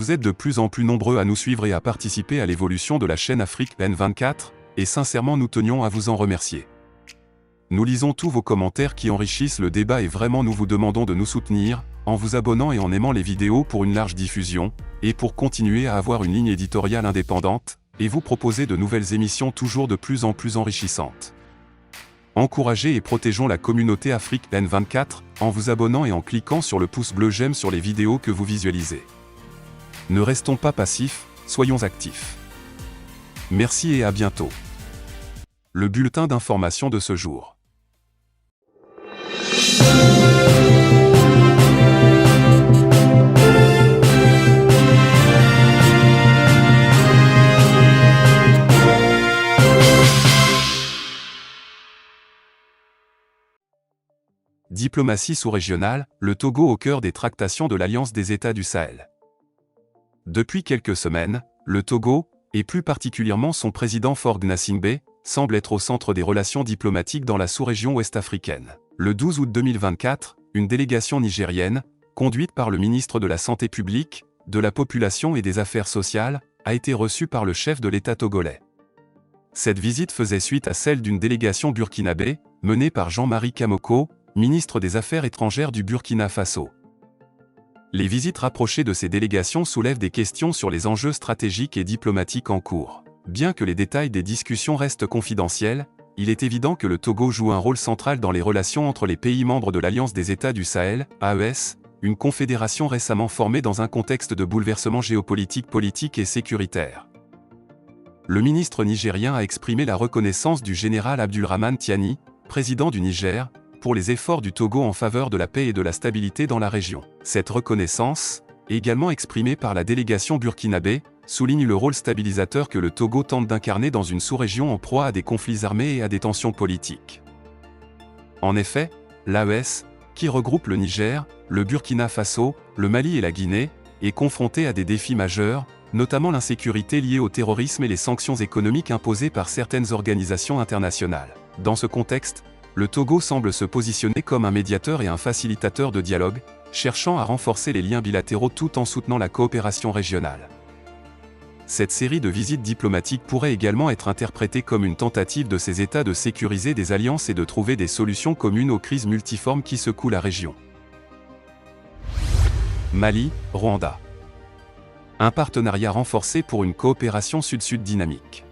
Vous êtes de plus en plus nombreux à nous suivre et à participer à l'évolution de la chaîne Afrique N24, et sincèrement nous tenions à vous en remercier. Nous lisons tous vos commentaires qui enrichissent le débat et vraiment nous vous demandons de nous soutenir, en vous abonnant et en aimant les vidéos pour une large diffusion, et pour continuer à avoir une ligne éditoriale indépendante, et vous proposer de nouvelles émissions toujours de plus en plus enrichissantes. Encouragez et protégeons la communauté Afrique N24, en vous abonnant et en cliquant sur le pouce bleu j'aime sur les vidéos que vous visualisez. Ne restons pas passifs, soyons actifs. Merci et à bientôt. Le bulletin d'information de ce jour. Diplomatie sous-régionale, le Togo au cœur des tractations de l'Alliance des États du Sahel. Depuis quelques semaines, le Togo, et plus particulièrement son président Faure Gnassingbé, semble être au centre des relations diplomatiques dans la sous-région ouest-africaine. Le 12 août 2024, une délégation nigérienne, conduite par le ministre de la Santé publique, de la Population et des Affaires sociales, a été reçue par le chef de l'État togolais. Cette visite faisait suite à celle d'une délégation burkinabé, menée par Jean-Marie Kamoko, ministre des Affaires étrangères du Burkina Faso. Les visites rapprochées de ces délégations soulèvent des questions sur les enjeux stratégiques et diplomatiques en cours. Bien que les détails des discussions restent confidentiels, il est évident que le Togo joue un rôle central dans les relations entre les pays membres de l'Alliance des États du Sahel, AES, une confédération récemment formée dans un contexte de bouleversement géopolitique, politique et sécuritaire. Le ministre nigérien a exprimé la reconnaissance du général Abdulrahman Tiani, président du Niger, pour les efforts du Togo en faveur de la paix et de la stabilité dans la région. Cette reconnaissance, également exprimée par la délégation burkinabé, souligne le rôle stabilisateur que le Togo tente d'incarner dans une sous-région en proie à des conflits armés et à des tensions politiques. En effet, l'AES, qui regroupe le Niger, le Burkina Faso, le Mali et la Guinée, est confrontée à des défis majeurs, notamment l'insécurité liée au terrorisme et les sanctions économiques imposées par certaines organisations internationales. Dans ce contexte, le Togo semble se positionner comme un médiateur et un facilitateur de dialogue, cherchant à renforcer les liens bilatéraux tout en soutenant la coopération régionale. Cette série de visites diplomatiques pourrait également être interprétée comme une tentative de ces États de sécuriser des alliances et de trouver des solutions communes aux crises multiformes qui secouent la région. Mali, Rwanda. Un partenariat renforcé pour une coopération sud-sud dynamique.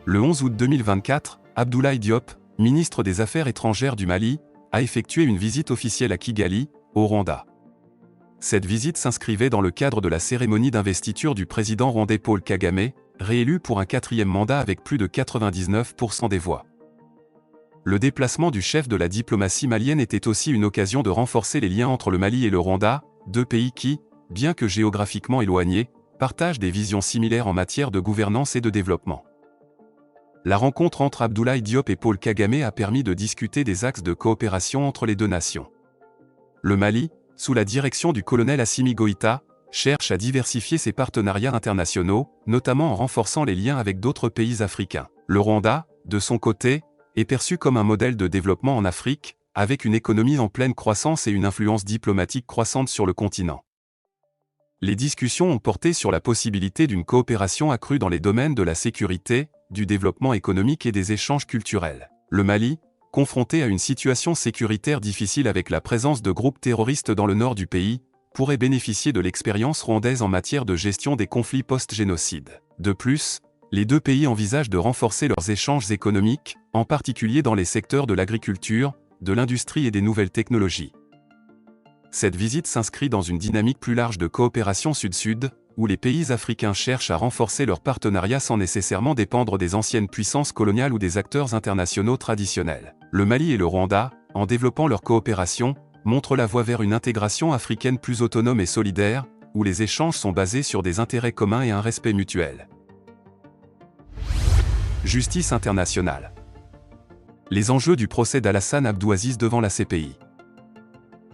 Le 11 août 2024, Abdoulaye Diop, ministre des Affaires étrangères du Mali, a effectué une visite officielle à Kigali, au Rwanda. Cette visite s'inscrivait dans le cadre de la cérémonie d'investiture du président rwandais Paul Kagame, réélu pour un 4e mandat avec plus de 99% des voix. Le déplacement du chef de la diplomatie malienne était aussi une occasion de renforcer les liens entre le Mali et le Rwanda, deux pays qui, bien que géographiquement éloignés, partagent des visions similaires en matière de gouvernance et de développement. La rencontre entre Abdoulaye Diop et Paul Kagame a permis de discuter des axes de coopération entre les deux nations. Le Mali, sous la direction du colonel Assimi Goïta, cherche à diversifier ses partenariats internationaux, notamment en renforçant les liens avec d'autres pays africains. Le Rwanda, de son côté, est perçu comme un modèle de développement en Afrique, avec une économie en pleine croissance et une influence diplomatique croissante sur le continent. Les discussions ont porté sur la possibilité d'une coopération accrue dans les domaines de la sécurité, du développement économique et des échanges culturels. Le Mali, confronté à une situation sécuritaire difficile avec la présence de groupes terroristes dans le nord du pays, pourrait bénéficier de l'expérience rwandaise en matière de gestion des conflits post-génocide. De plus, les deux pays envisagent de renforcer leurs échanges économiques, en particulier dans les secteurs de l'agriculture, de l'industrie et des nouvelles technologies. Cette visite s'inscrit dans une dynamique plus large de coopération sud-sud, où les pays africains cherchent à renforcer leur partenariat sans nécessairement dépendre des anciennes puissances coloniales ou des acteurs internationaux traditionnels. Le Mali et le Rwanda, en développant leur coopération, montrent la voie vers une intégration africaine plus autonome et solidaire, où les échanges sont basés sur des intérêts communs et un respect mutuel. Justice internationale. Les enjeux du procès d'Alassane Abdouaziz devant la CPI.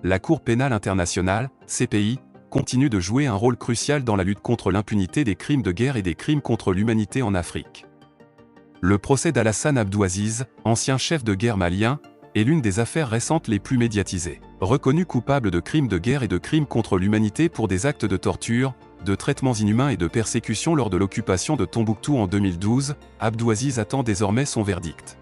La Cour pénale internationale, CPI, continue de jouer un rôle crucial dans la lutte contre l'impunité des crimes de guerre et des crimes contre l'humanité en Afrique. Le procès d'Alassane Abdouaziz, ancien chef de guerre malien, est l'une des affaires récentes les plus médiatisées. Reconnu coupable de crimes de guerre et de crimes contre l'humanité pour des actes de torture, de traitements inhumains et de persécutions lors de l'occupation de Tombouctou en 2012, Abdou Aziz attend désormais son verdict.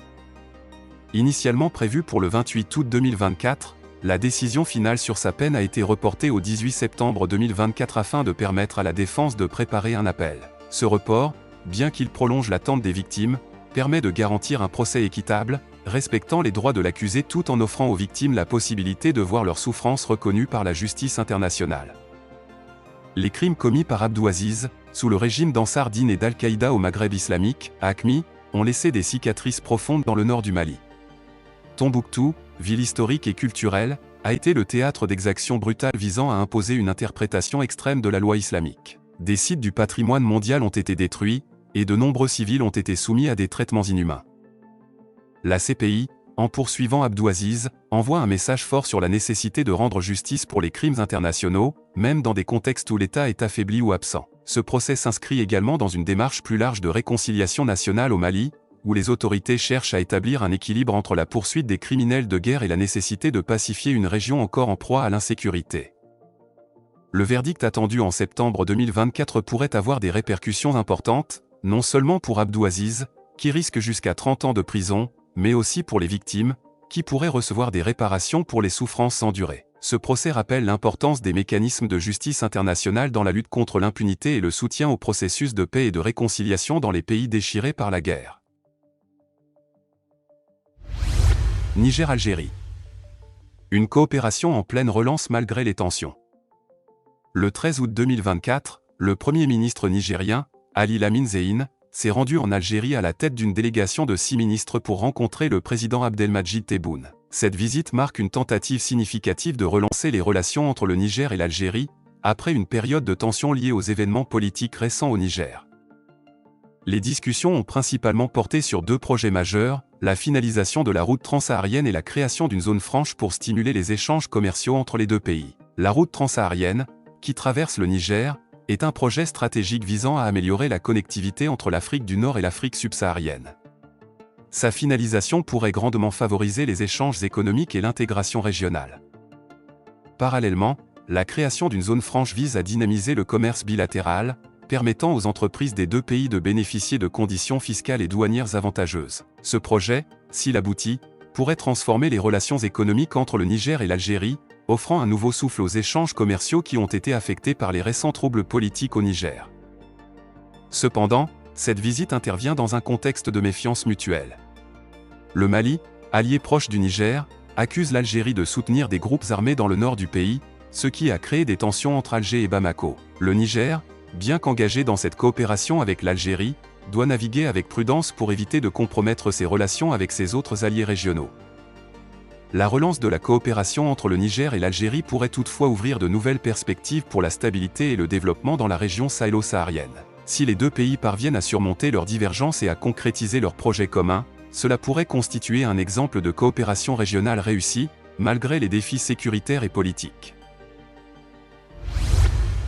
Initialement prévu pour le 28 août 2024, la décision finale sur sa peine a été reportée au 18 septembre 2024 afin de permettre à la défense de préparer un appel. Ce report, bien qu'il prolonge l'attente des victimes, permet de garantir un procès équitable, respectant les droits de l'accusé tout en offrant aux victimes la possibilité de voir leurs souffrances reconnues par la justice internationale. Les crimes commis par Abdou Aziz, sous le régime d'Ansar Dine et d'Al-Qaïda au Maghreb islamique, AQMI, ont laissé des cicatrices profondes dans le nord du Mali. Tombouctou, ville historique et culturelle, a été le théâtre d'exactions brutales visant à imposer une interprétation extrême de la loi islamique. Des sites du patrimoine mondial ont été détruits, et de nombreux civils ont été soumis à des traitements inhumains. La CPI, en poursuivant Abdou Aziz, envoie un message fort sur la nécessité de rendre justice pour les crimes internationaux, même dans des contextes où l'État est affaibli ou absent. Ce procès s'inscrit également dans une démarche plus large de réconciliation nationale au Mali, où les autorités cherchent à établir un équilibre entre la poursuite des criminels de guerre et la nécessité de pacifier une région encore en proie à l'insécurité. Le verdict attendu en septembre 2024 pourrait avoir des répercussions importantes, non seulement pour Abdou Aziz, qui risque jusqu'à 30 ans de prison, mais aussi pour les victimes, qui pourraient recevoir des réparations pour les souffrances endurées. Ce procès rappelle l'importance des mécanismes de justice internationale dans la lutte contre l'impunité et le soutien au processus de paix et de réconciliation dans les pays déchirés par la guerre. Niger-Algérie. Une coopération en pleine relance malgré les tensions. Le 13 août 2024, le Premier ministre nigérien, Ali Lamine Zein, s'est rendu en Algérie à la tête d'une délégation de 6 ministres pour rencontrer le président Abdelmadjid Tebboune. Cette visite marque une tentative significative de relancer les relations entre le Niger et l'Algérie, après une période de tension liée aux événements politiques récents au Niger. Les discussions ont principalement porté sur 2 projets majeurs, la finalisation de la route transsaharienne et la création d'une zone franche pour stimuler les échanges commerciaux entre les 2 pays. La route transsaharienne, qui traverse le Niger, est un projet stratégique visant à améliorer la connectivité entre l'Afrique du Nord et l'Afrique subsaharienne. Sa finalisation pourrait grandement favoriser les échanges économiques et l'intégration régionale. Parallèlement, la création d'une zone franche vise à dynamiser le commerce bilatéral, permettant aux entreprises des 2 pays de bénéficier de conditions fiscales et douanières avantageuses. Ce projet, s'il aboutit, pourrait transformer les relations économiques entre le Niger et l'Algérie, offrant un nouveau souffle aux échanges commerciaux qui ont été affectés par les récents troubles politiques au Niger. Cependant, cette visite intervient dans un contexte de méfiance mutuelle. Le Mali, allié proche du Niger, accuse l'Algérie de soutenir des groupes armés dans le nord du pays, ce qui a créé des tensions entre Alger et Bamako. Le Niger, bien qu'engagé dans cette coopération avec l'Algérie, doit naviguer avec prudence pour éviter de compromettre ses relations avec ses autres alliés régionaux. La relance de la coopération entre le Niger et l'Algérie pourrait toutefois ouvrir de nouvelles perspectives pour la stabilité et le développement dans la région sahélo-saharienne. Si les 2 pays parviennent à surmonter leurs divergences et à concrétiser leurs projets communs, cela pourrait constituer un exemple de coopération régionale réussie, malgré les défis sécuritaires et politiques.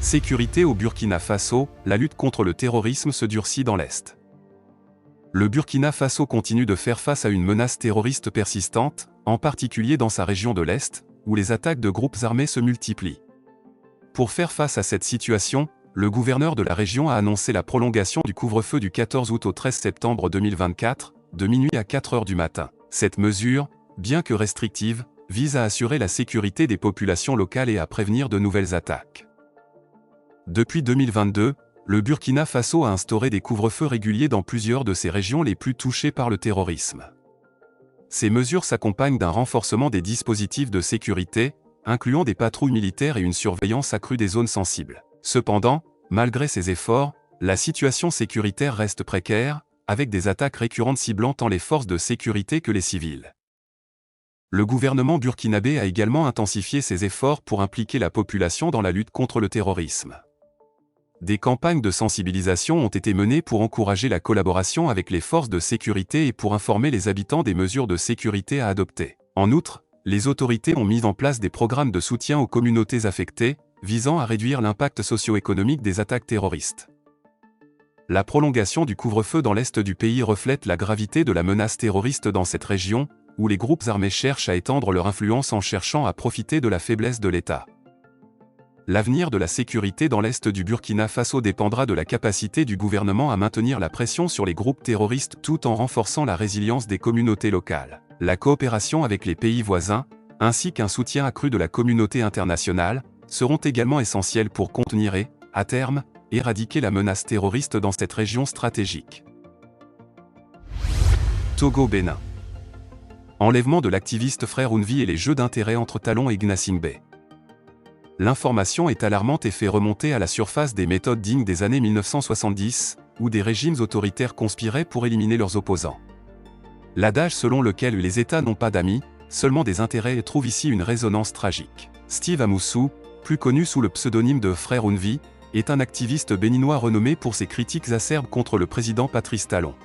Sécurité au Burkina Faso, la lutte contre le terrorisme se durcit dans l'Est. Le Burkina Faso continue de faire face à une menace terroriste persistante, en particulier dans sa région de l'Est, où les attaques de groupes armés se multiplient. Pour faire face à cette situation, le gouverneur de la région a annoncé la prolongation du couvre-feu du 14 août au 13 septembre 2024, de minuit à 4 heures du matin. Cette mesure, bien que restrictive, vise à assurer la sécurité des populations locales et à prévenir de nouvelles attaques. Depuis 2022, le Burkina Faso a instauré des couvre-feux réguliers dans plusieurs de ses régions les plus touchées par le terrorisme. Ces mesures s'accompagnent d'un renforcement des dispositifs de sécurité, incluant des patrouilles militaires et une surveillance accrue des zones sensibles. Cependant, malgré ces efforts, la situation sécuritaire reste précaire, avec des attaques récurrentes ciblant tant les forces de sécurité que les civils. Le gouvernement burkinabé a également intensifié ses efforts pour impliquer la population dans la lutte contre le terrorisme. Des campagnes de sensibilisation ont été menées pour encourager la collaboration avec les forces de sécurité et pour informer les habitants des mesures de sécurité à adopter. En outre, les autorités ont mis en place des programmes de soutien aux communautés affectées, visant à réduire l'impact socio-économique des attaques terroristes. La prolongation du couvre-feu dans l'est du pays reflète la gravité de la menace terroriste dans cette région, où les groupes armés cherchent à étendre leur influence en cherchant à profiter de la faiblesse de l'État. L'avenir de la sécurité dans l'est du Burkina Faso dépendra de la capacité du gouvernement à maintenir la pression sur les groupes terroristes tout en renforçant la résilience des communautés locales. La coopération avec les pays voisins, ainsi qu'un soutien accru de la communauté internationale, seront également essentiels pour contenir et, à terme, éradiquer la menace terroriste dans cette région stratégique. Togo-Bénin. Enlèvement de l'activiste Frère Ounvi et les jeux d'intérêt entre Talon et Gnassingbé. L'information est alarmante et fait remonter à la surface des méthodes dignes des années 1970, où des régimes autoritaires conspiraient pour éliminer leurs opposants. L'adage selon lequel les États n'ont pas d'amis, seulement des intérêts trouve ici une résonance tragique. Steve Amoussou, plus connu sous le pseudonyme de Frère Ounvi, est un activiste béninois renommé pour ses critiques acerbes contre le président Patrice Talon.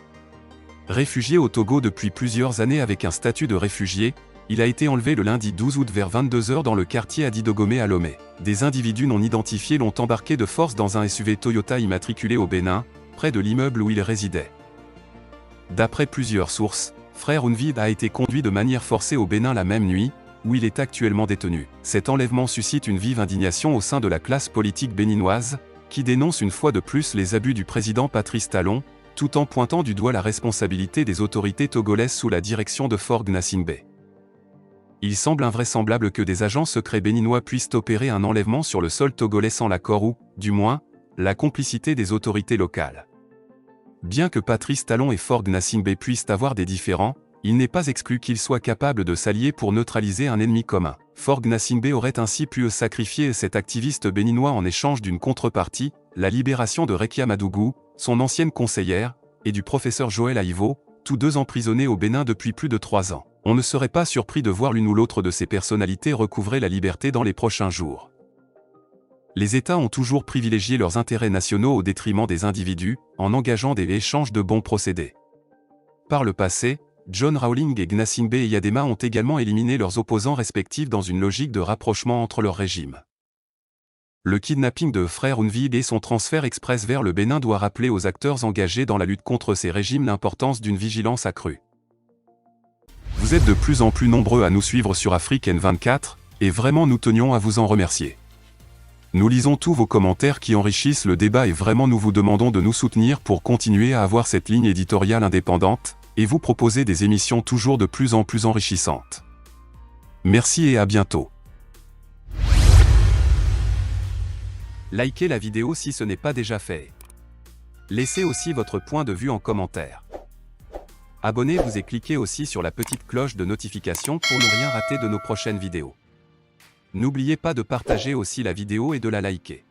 Réfugié au Togo depuis plusieurs années avec un statut de réfugié, il a été enlevé le lundi 12 août vers 22 h dans le quartier Adidogomé à Lomé. Des individus non identifiés l'ont embarqué de force dans un SUV Toyota immatriculé au Bénin, près de l'immeuble où il résidait. D'après plusieurs sources, Frère Ounvi a été conduit de manière forcée au Bénin la même nuit, où il est actuellement détenu. Cet enlèvement suscite une vive indignation au sein de la classe politique béninoise, qui dénonce une fois de plus les abus du président Patrice Talon, tout en pointant du doigt la responsabilité des autorités togolaises sous la direction de Faure Gnassingbé. Il semble invraisemblable que des agents secrets béninois puissent opérer un enlèvement sur le sol togolais sans l'accord ou, du moins, la complicité des autorités locales. Bien que Patrice Talon et Faure Gnassingbé puissent avoir des différends, il n'est pas exclu qu'ils soient capables de s'allier pour neutraliser un ennemi commun. Faure Gnassingbé aurait ainsi pu sacrifier cet activiste béninois en échange d'une contrepartie, la libération de Rekia Madougou, son ancienne conseillère, et du professeur Joël Aïvo, tous deux emprisonnés au Bénin depuis plus de 3 ans. On ne serait pas surpris de voir l'une ou l'autre de ces personnalités recouvrer la liberté dans les prochains jours. Les États ont toujours privilégié leurs intérêts nationaux au détriment des individus, en engageant des échanges de bons procédés. Par le passé, John Rawling et Gnassingbé Eyadema ont également éliminé leurs opposants respectifs dans une logique de rapprochement entre leurs régimes. Le kidnapping de Frère Ounvi et son transfert express vers le Bénin doit rappeler aux acteurs engagés dans la lutte contre ces régimes l'importance d'une vigilance accrue. Vous êtes de plus en plus nombreux à nous suivre sur Afrique N24, et vraiment nous tenions à vous en remercier. Nous lisons tous vos commentaires qui enrichissent le débat et vraiment nous vous demandons de nous soutenir pour continuer à avoir cette ligne éditoriale indépendante, et vous proposer des émissions toujours de plus en plus enrichissantes. Merci et à bientôt. Likez la vidéo si ce n'est pas déjà fait. Laissez aussi votre point de vue en commentaire. Abonnez-vous et cliquez aussi sur la petite cloche de notification pour ne rien rater de nos prochaines vidéos. N'oubliez pas de partager aussi la vidéo et de la liker.